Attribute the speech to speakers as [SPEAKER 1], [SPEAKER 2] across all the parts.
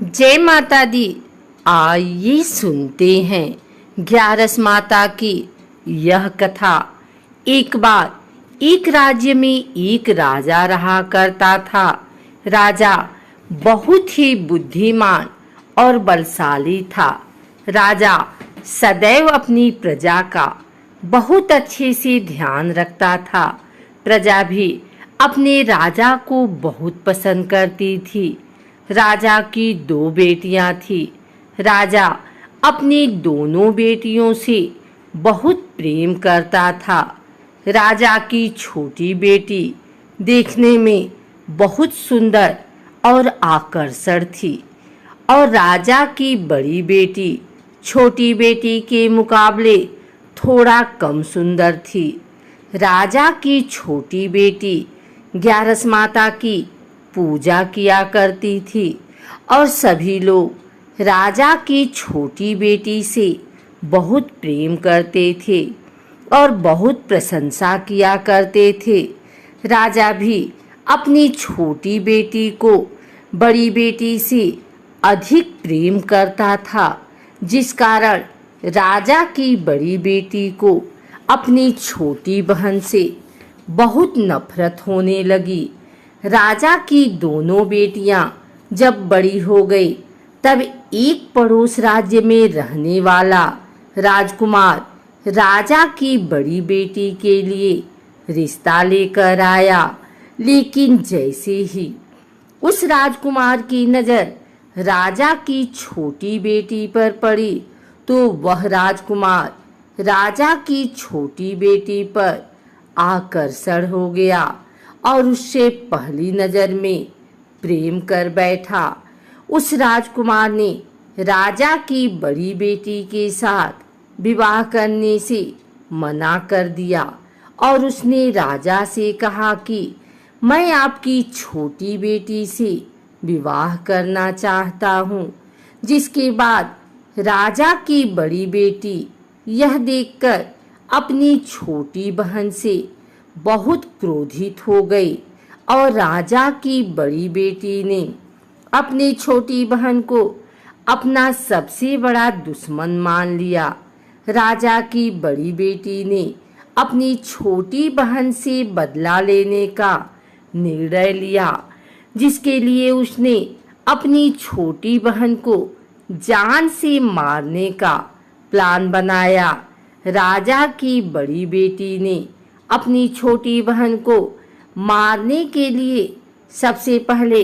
[SPEAKER 1] जय माता दी। आइए सुनते हैं ग्यारस माता की यह कथा। एक बार एक राज्य में एक राजा रहा करता था। राजा बहुत ही बुद्धिमान और बलशाली था। राजा सदैव अपनी प्रजा का बहुत अच्छे से ध्यान रखता था। प्रजा भी अपने राजा को बहुत पसंद करती थी। राजा की दो बेटियां थी। राजा अपनी दोनों बेटियों से बहुत प्रेम करता था। राजा की छोटी बेटी देखने में बहुत सुंदर और आकर्षक थी और राजा की बड़ी बेटी छोटी बेटी के मुकाबले थोड़ा कम सुंदर थी। राजा की छोटी बेटी ग्यारस माता की पूजा किया करती थी और सभी लोग राजा की छोटी बेटी से बहुत प्रेम करते थे और बहुत प्रशंसा किया करते थे। राजा भी अपनी छोटी बेटी को बड़ी बेटी से अधिक प्रेम करता था, जिस कारण राजा की बड़ी बेटी को अपनी छोटी बहन से बहुत नफरत होने लगी। राजा की दोनों बेटियां जब बड़ी हो गई तब एक पड़ोस राज्य में रहने वाला राजकुमार राजा की बड़ी बेटी के लिए रिश्ता लेकर आया। लेकिन जैसे ही उस राजकुमार की नज़र राजा की छोटी बेटी पर पड़ी तो वह राजकुमार राजा की छोटी बेटी पर आकर्षण हो गया और उससे पहली नज़र में प्रेम कर बैठा। उस राजकुमार ने राजा की बड़ी बेटी के साथ विवाह करने से मना कर दिया और उसने राजा से कहा कि मैं आपकी छोटी बेटी से विवाह करना चाहता हूँ। जिसके बाद राजा की बड़ी बेटी यह देखकर अपनी छोटी बहन से बहुत क्रोधित हो गई और राजा की बड़ी बेटी ने अपनी छोटी बहन को अपना सबसे बड़ा दुश्मन मान लिया। राजा की बड़ी बेटी ने अपनी छोटी बहन से बदला लेने का निर्णय लिया, जिसके लिए उसने अपनी छोटी बहन को जान से मारने का प्लान बनाया। राजा की बड़ी बेटी ने अपनी छोटी बहन को मारने के लिए सबसे पहले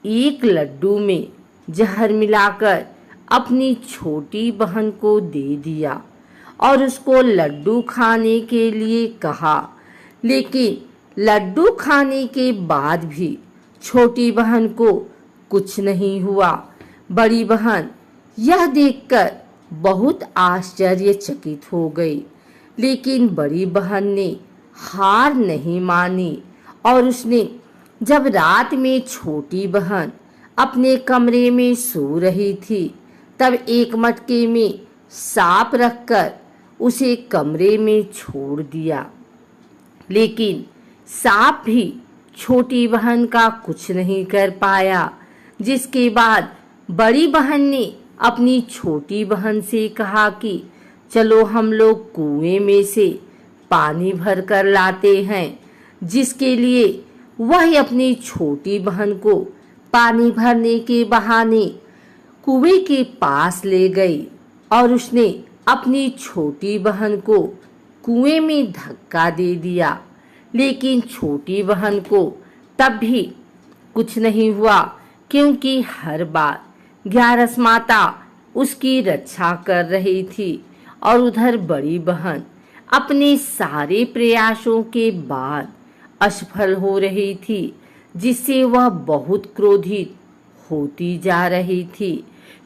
[SPEAKER 1] एक लड्डू में जहर मिलाकर अपनी छोटी बहन को दे दिया और उसको लड्डू खाने के लिए कहा। लेकिन लड्डू खाने के बाद भी छोटी बहन को कुछ नहीं हुआ। बड़ी बहन यह देखकर बहुत आश्चर्यचकित हो गई, लेकिन बड़ी बहन ने हार नहीं मानी और उसने जब रात में छोटी बहन अपने कमरे में सो रही थी तब एक मटके में सांप रखकर उसे कमरे में छोड़ दिया। लेकिन सांप भी छोटी बहन का कुछ नहीं कर पाया। जिसके बाद बड़ी बहन ने अपनी छोटी बहन से कहा कि चलो हम लोग कुएं में से पानी भर कर लाते हैं। जिसके लिए वह अपनी छोटी बहन को पानी भरने के बहाने कुएं के पास ले गई और उसने अपनी छोटी बहन को कुएं में धक्का दे दिया। लेकिन छोटी बहन को तब भी कुछ नहीं हुआ, क्योंकि हर बार ग्यारस माता उसकी रक्षा कर रही थी और उधर बड़ी बहन अपने सारे प्रयासों के बाद असफल हो रही थी, जिससे वह बहुत क्रोधित होती जा रही थी।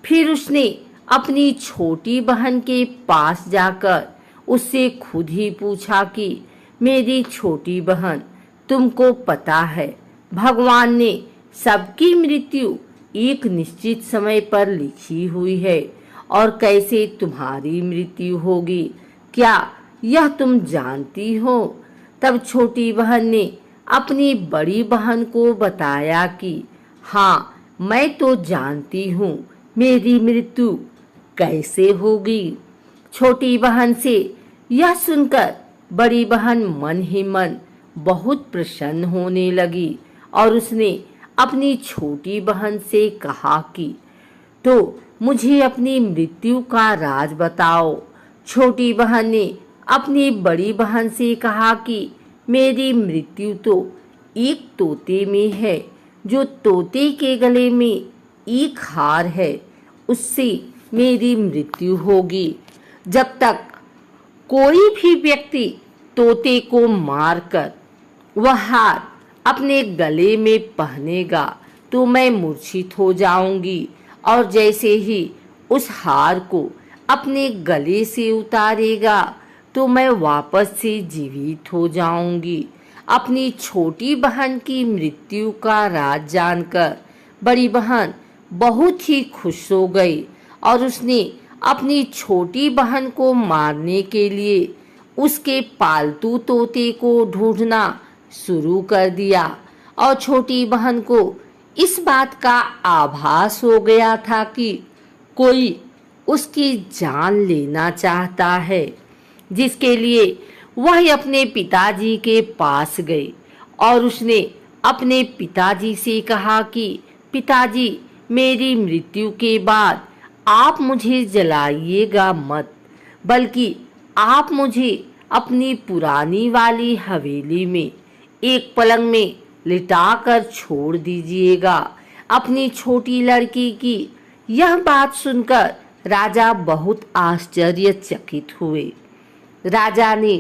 [SPEAKER 1] फिर उसने अपनी छोटी बहन के पास जाकर उससे खुद ही पूछा कि मेरी छोटी बहन, तुमको पता है भगवान ने सबकी मृत्यु एक निश्चित समय पर लिखी हुई है और कैसे तुम्हारी मृत्यु होगी, क्या यह तुम जानती हो? तब छोटी बहन ने अपनी बड़ी बहन को बताया कि हाँ, मैं तो जानती हूँ मेरी मृत्यु कैसे होगी। छोटी बहन से यह सुनकर बड़ी बहन मन ही मन बहुत प्रसन्न होने लगी और उसने अपनी छोटी बहन से कहा कि तो मुझे अपनी मृत्यु का राज बताओ। छोटी बहन ने अपनी बड़ी बहन से कहा कि मेरी मृत्यु तो एक तोते में है, जो तोते के गले में एक हार है, उससे मेरी मृत्यु होगी। जब तक कोई भी व्यक्ति तोते को मारकर वह हार अपने गले में पहनेगा तो मैं मूर्छित हो जाऊंगी, और जैसे ही उस हार को अपने गले से उतारेगा तो मैं वापस से जीवित हो जाऊंगी। अपनी छोटी बहन की मृत्यु का राज जानकर बड़ी बहन बहुत ही खुश हो गई और उसने अपनी छोटी बहन को मारने के लिए उसके पालतू तोते को ढूंढना शुरू कर दिया। और छोटी बहन को इस बात का आभास हो गया था कि कोई उसकी जान लेना चाहता है, जिसके लिए वह अपने पिताजी के पास गई और उसने अपने पिताजी से कहा कि पिताजी, मेरी मृत्यु के बाद आप मुझे जलाइएगा मत, बल्कि आप मुझे अपनी पुरानी वाली हवेली में एक पलंग में लिटाकर छोड़ दीजिएगा। अपनी छोटी लड़की की यह बात सुनकर राजा बहुत आश्चर्यचकित हुए। राजा ने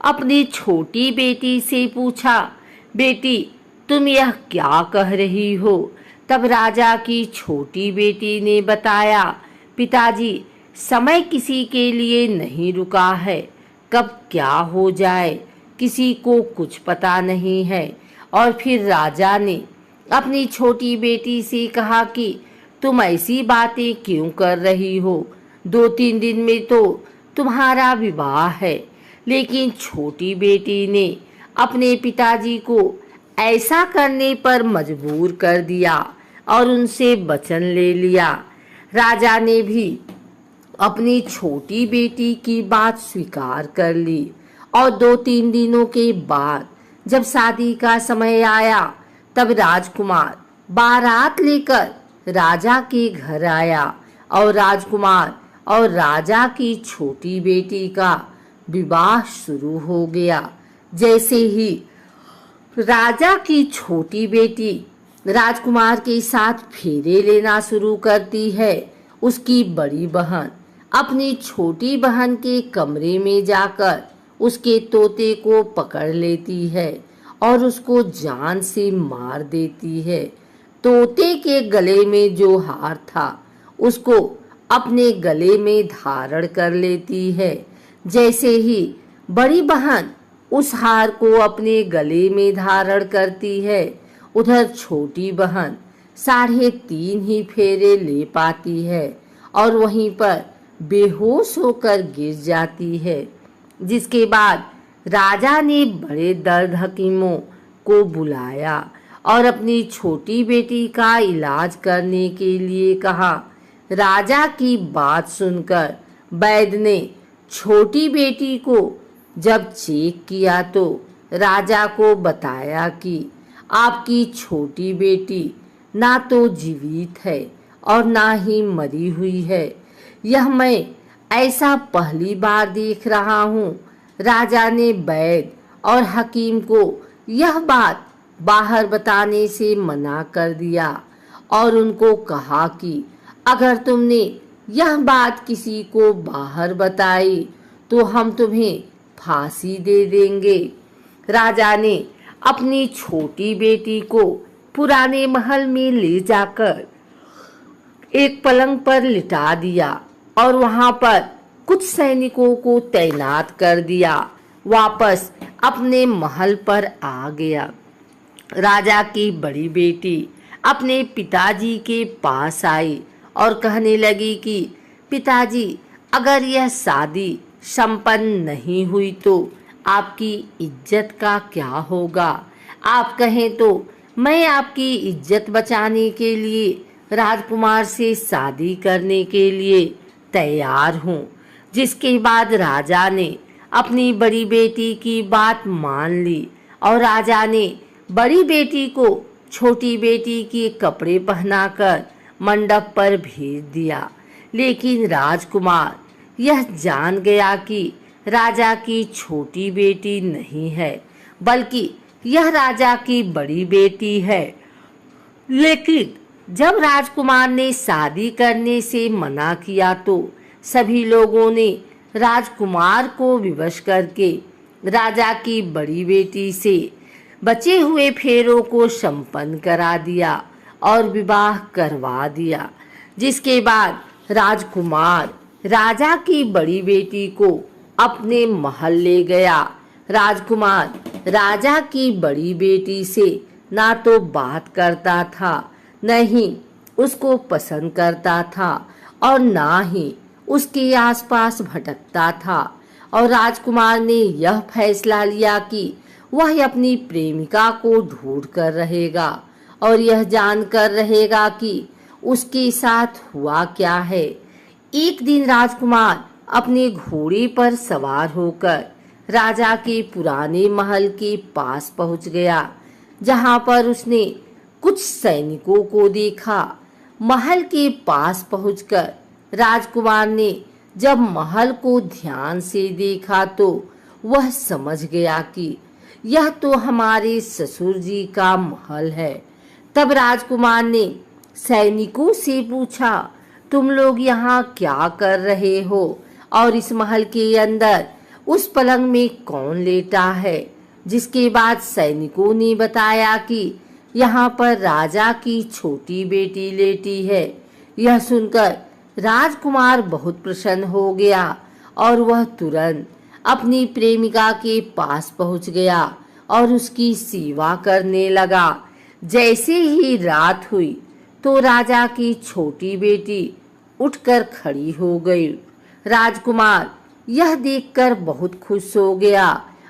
[SPEAKER 1] अपनी छोटी बेटी से पूछा, बेटी तुम यह क्या कह रही हो? तब राजा की छोटी बेटी ने बताया, पिताजी समय किसी के लिए नहीं रुका है, कब क्या हो जाए किसी को कुछ पता नहीं है। और फिर राजा ने अपनी छोटी बेटी से कहा कि तुम ऐसी बातें क्यों कर रही हो? 2-3 दिन में तो तुम्हारा विवाह है। लेकिन छोटी बेटी ने अपने पिताजी को ऐसा करने पर मजबूर कर दिया और उनसे वचन ले लिया। राजा ने भी अपनी छोटी बेटी की बात स्वीकार कर ली और 2-3 दिनों के बाद जब शादी का समय आया तब राजकुमार बारात लेकर राजा के घर आया और राजकुमार और राजा की छोटी बेटी का विवाह शुरू हो गया। जैसे ही राजा की छोटी बेटी राजकुमार के साथ फेरे लेना शुरू करती है, उसकी बड़ी बहन अपनी छोटी बहन के कमरे में जाकर उसके तोते को पकड़ लेती है और उसको जान से मार देती है। तोते के गले में जो हार था उसको अपने गले में धारण कर लेती है। जैसे ही बड़ी बहन उस हार को अपने गले में धारण करती है, उधर छोटी बहन 3.5 ही फेरे ले पाती है और वहीं पर बेहोश होकर गिर जाती है। जिसके बाद राजा ने बड़े दर्द हकीमों को बुलाया और अपनी छोटी बेटी का इलाज करने के लिए कहा। राजा की बात सुनकर वैद्य ने छोटी बेटी को जब चेक किया तो राजा को बताया कि आपकी छोटी बेटी ना तो जीवित है और ना ही मरी हुई है। यह मैं ऐसा पहली बार देख रहा हूँ। राजा ने वैद्य और हकीम को यह बात बाहर बताने से मना कर दिया और उनको कहा कि अगर तुमने यह बात किसी को बाहर बताई तो हम तुम्हें फांसी दे देंगे। राजा ने अपनी छोटी बेटी को पुराने महल में ले जाकर एक पलंग पर लिटा दिया और वहां पर कुछ सैनिकों को तैनात कर दिया। वापस अपने महल पर आ गया। राजा की बड़ी बेटी अपने पिताजी के पास आई और कहने लगी कि पिताजी, अगर यह शादी संपन्न नहीं हुई तो आपकी इज्जत का क्या होगा? आप कहें तो मैं आपकी इज्जत बचाने के लिए राजकुमार से शादी करने के लिए तैयार हूँ। जिसके बाद राजा ने अपनी बड़ी बेटी की बात मान ली और राजा ने बड़ी बेटी को छोटी बेटी के कपड़े पहनाकर मंडप पर भेज दिया। लेकिन राजकुमार यह जान गया कि राजा की छोटी बेटी नहीं है, बल्कि यह राजा की बड़ी बेटी है। लेकिन जब राजकुमार ने शादी करने से मना किया तो सभी लोगों ने राजकुमार को विवश करके राजा की बड़ी बेटी से बचे हुए फेरों को संपन्न करा दिया और विवाह करवा दिया। जिसके बाद राजकुमार राजा की बड़ी बेटी को अपने महल ले गया। राजकुमार राजा की बड़ी बेटी से ना तो बात करता था, न ही उसको पसंद करता था और ना ही उसके आसपास भटकता था। और राजकुमार ने यह फैसला लिया कि वह अपनी प्रेमिका को ढूंढ कर रहेगा और यह जानकर रहेगा कि उसके साथ हुआ क्या है। एक दिन राजकुमार अपने घोड़े पर सवार होकर राजा के पुराने महल के पास पहुंच गया, जहां पर उसने कुछ सैनिकों को देखा। महल के पास पहुंचकर राजकुमार ने जब महल को ध्यान से देखा तो वह समझ गया कि यह तो हमारे ससुर जी का महल है। तब राजकुमार ने सैनिकों से पूछा, तुम लोग यहाँ क्या कर रहे हो और इस महल के अंदर उस पलंग में कौन लेटा है? जिसके बाद सैनिकों ने बताया कि यहाँ पर राजा की छोटी बेटी लेटी है। यह सुनकर राजकुमार बहुत प्रसन्न हो गया और वह तुरंत अपनी प्रेमिका के पास पहुंच गया और उसकी सेवा करने लगा। जैसे ही रात हुई तो राजा की छोटी बेटी उठकर खड़ी हो गई। राजकुमार यह देखकर बहुत खुश हो गया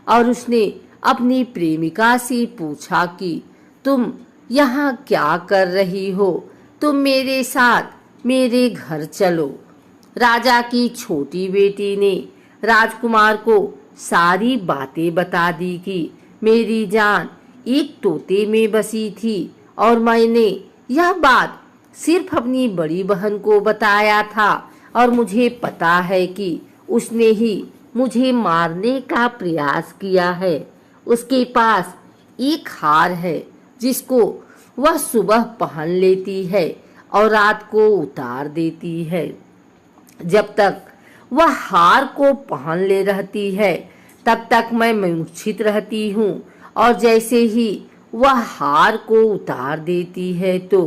[SPEAKER 1] और उसने अपनी प्रेमिका से पूछा कि तुम यहाँ क्या कर रही हो? तुम मेरे साथ मेरे घर चलो। राजा की छोटी बेटी ने राजकुमार को सारी बातें बता दी कि मेरी जान एक तोते में बसी थी और मैंने यह बात सिर्फ अपनी बड़ी बहन को बताया था और मुझे पता है कि उसने ही मुझे मारने का प्रयास किया है। उसके पास एक हार है जिसको वह सुबह पहन लेती है और रात को उतार देती है। जब तक वह हार को पहन ले रहती है तब तक मैं मूर्छित रहती हूँ और जैसे ही वह हार को उतार देती है तो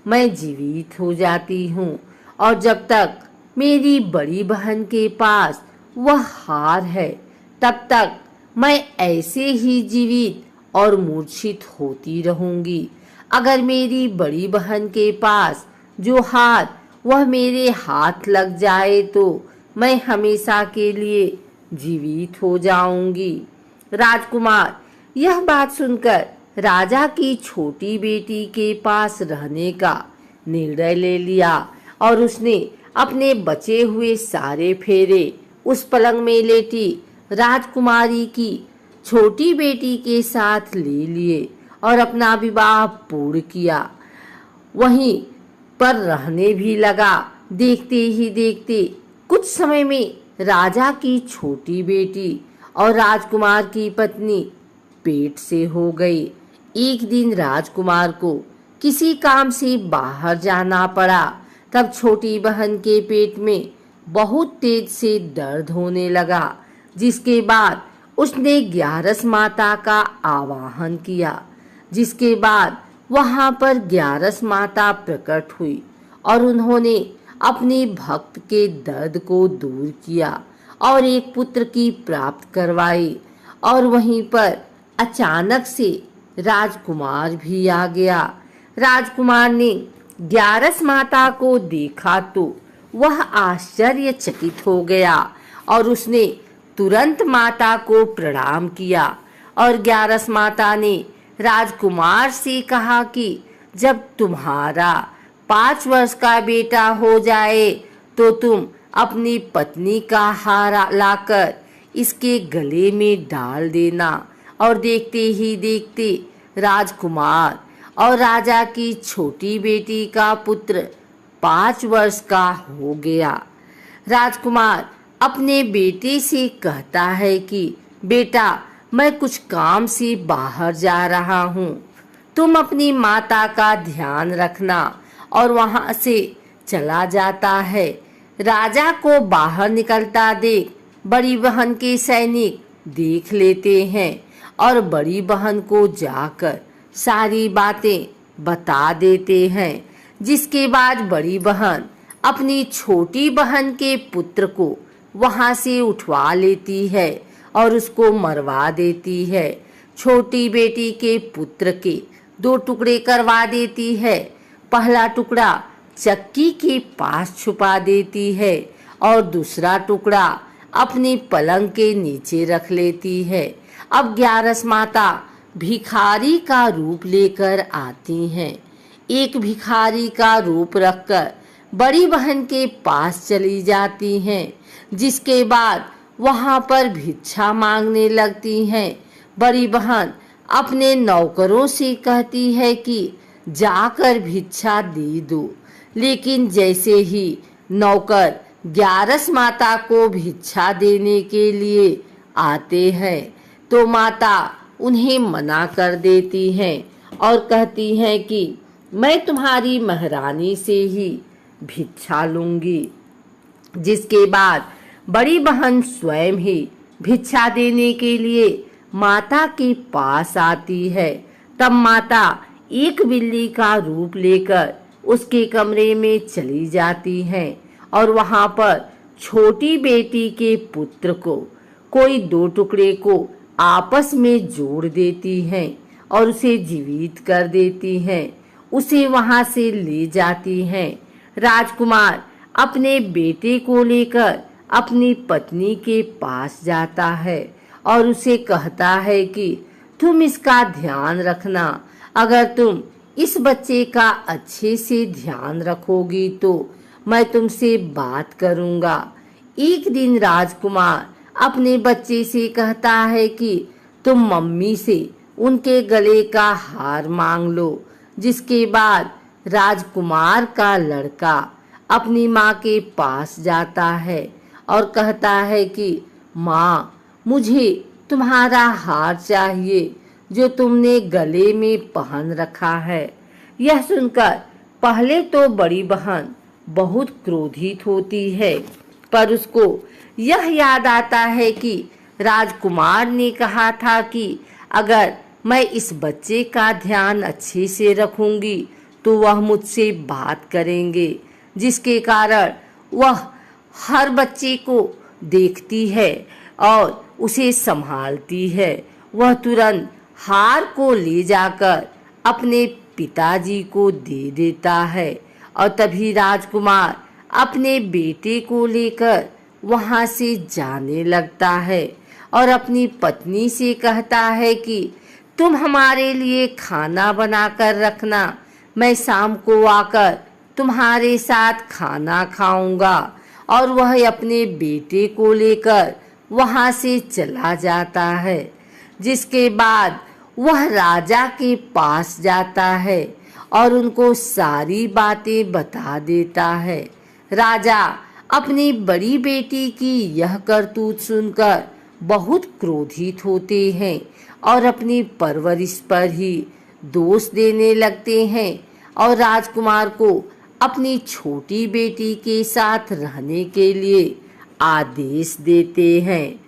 [SPEAKER 1] मैं जीवित हो जाती हूँ। और जब तक मेरी बड़ी बहन के पास वह हार है तब तक मैं ऐसे ही जीवित और मूर्छित होती रहूंगी। अगर मेरी बड़ी बहन के पास जो हार वह मेरे हाथ लग जाए तो मैं हमेशा के लिए जीवित हो जाऊंगी। राजकुमार यह बात सुनकर राजा की छोटी बेटी के पास रहने का निर्णय ले लिया और उसने अपने बचे हुए सारे फेरे उस पलंग में लेटी राजकुमारी की छोटी बेटी के साथ ले लिए और अपना विवाह पूर्ण किया। वहीं पर रहने भी लगा। देखते ही देखते कुछ समय में राजा की छोटी बेटी और राजकुमार की पत्नी पेट से हो गई। एक दिन राजकुमार को किसी काम से बाहर जाना पड़ा। तब छोटी बहन के पेट में बहुत तेज से दर्द होने लगा, जिसके बाद उसने ग्यारस माता का आवाहन किया। जिसके बाद वहां पर ग्यारस माता प्रकट हुई और उन्होंने अपने भक्त के दर्द को दूर किया और एक पुत्र की प्राप्त करवाई। और वहीं पर अचानक से राजकुमार भी आ गया। राजकुमार ने ग्यारस माता को देखा तो वह आश्चर्यचकित हो गया और उसने तुरंत माता को प्रणाम किया और ग्यारस माता ने राजकुमार से कहा कि जब तुम्हारा 5 वर्ष का बेटा हो जाए तो तुम अपनी पत्नी का हार लाकर इसके गले में डाल देना। और देखते ही देखते राजकुमार और राजा की छोटी बेटी का पुत्र 5 वर्ष का हो गया। राजकुमार अपने बेटे से कहता है कि बेटा, मैं कुछ काम से बाहर जा रहा हूँ, तुम अपनी माता का ध्यान रखना। और वहाँ से चला जाता है। राजा को बाहर निकलता देख बड़ी बहन के सैनिक देख लेते हैं और बड़ी बहन को जाकर सारी बातें बता देते हैं। जिसके बाद बड़ी बहन अपनी छोटी बहन के पुत्र को वहाँ से उठवा लेती है और उसको मरवा देती है। छोटी बेटी के पुत्र के 2 टुकड़े करवा देती है। पहला टुकड़ा चक्की के पास छुपा देती है और दूसरा टुकड़ा अपनी पलंग के नीचे रख लेती है। अब 11 माता भिखारी का रूप लेकर आती हैं। एक भिखारी का रूप रखकर बड़ी बहन के पास चली जाती हैं। जिसके बाद वहां पर भिक्षा मांगने लगती हैं। बड़ी बहन अपने नौकरों से कहती है कि जाकर भिक्षा दे दो, लेकिन जैसे ही नौकर 11 माता को भिक्षा देने के लिए आते हैं तो माता उन्हें मना कर देती हैं और कहती हैं कि मैं तुम्हारी महारानी से ही भिक्षा लूंगी। जिसके बाद बड़ी बहन स्वयं ही भिक्षा देने के लिए माता के पास आती है। तब माता एक बिल्ली का रूप लेकर उसके कमरे में चली जाती हैं और वहां पर छोटी बेटी के पुत्र को कोई 2 टुकड़े को आपस में जोड़ देती हैं और उसे जीवित कर देती हैं। उसे वहां से ले जाती हैं। राजकुमार अपने बेटे को लेकर अपनी पत्नी के पास जाता है और उसे कहता है कि तुम इसका ध्यान रखना। अगर तुम इस बच्चे का अच्छे से ध्यान रखोगी तो मैं तुमसे बात करूंगा। एक दिन राजकुमार अपने बच्चे से कहता है कि तुम मम्मी से उनके गले का हार मांग लो। जिसके बाद राजकुमार का लड़का अपनी माँ के पास जाता है और कहता है कि माँ, मुझे तुम्हारा हार चाहिए जो तुमने गले में पहन रखा है। यह सुनकर पहले तो बड़ी बहन बहुत क्रोधित होती है, पर उसको यह याद आता है कि राजकुमार ने कहा था कि अगर मैं इस बच्चे का ध्यान अच्छे से रखूंगी तो वह मुझसे बात करेंगे। जिसके कारण वह हर बच्चे को देखती है और उसे संभालती है। वह तुरंत हार को ले जाकर अपने पिताजी को दे देता है और तभी राजकुमार अपने बेटे को लेकर वहां से जाने लगता है और अपनी पत्नी से कहता है कि तुम हमारे लिए खाना बनाकर रखना, मैं शाम को आकर तुम्हारे साथ खाना खाऊंगा। और वह अपने बेटे को लेकर वहां से चला जाता है। जिसके बाद वह राजा के पास जाता है और उनको सारी बातें बता देता है। राजा अपनी बड़ी बेटी की यह करतूत सुनकर बहुत क्रोधित होते हैं और अपनी परवरिश पर ही दोष देने लगते हैं और राजकुमार को अपनी छोटी बेटी के साथ रहने के लिए आदेश देते हैं।